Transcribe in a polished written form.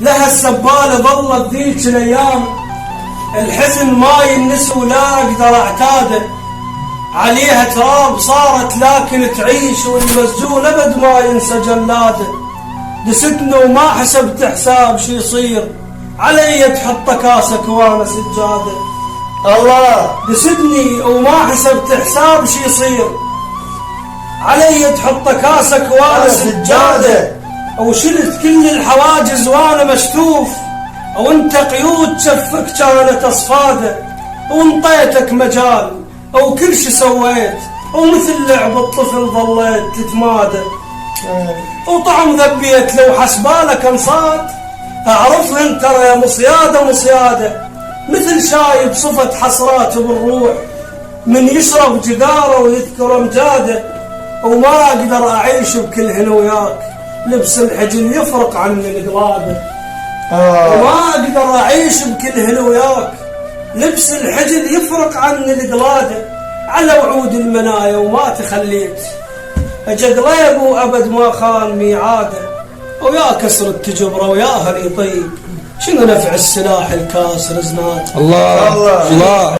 لها السبالة ظلت ذيك الايام، الحزن ما ينسى ولا اقدر اعتاده، عليها تراب صارت لكن تعيش، والمسجون ابد ما ينسى جلاده. دستني وما حسبت حساب شي يصير، علي تحط كاسك وانا سجاده. الله. دستني وما حسبت حساب شي يصير، علي تحط كاسك وانا سجاده. وشلت كل الحواجز وانا مشتوف، وانت قيود شفك كانت اصفاده، وانطيتك مجال وكل شي سويت، ومثل لعب الطفل ظليت تتمادى. وطعم ذبيت لو حسبالك انصاد، اعرفهن ترى يا مصياده مصياده، مثل شايب صفت حسرات بالروح، من يشرب جداره ويذكر امجاده. وما اقدر اعيش بكلهن وياك، لبس الحجل يفرق عني القلاده. وما اقدر اعيش بكلهن وياك، لبس الحجل يفرق عني القلاده. على وعود المنايا وما تخليت، اجد ريب وابد ما خان ميعاده. ويا كسر التجبره ويا هل يطيب، شنو نفع السلاح الكاسر زناد. الله الله.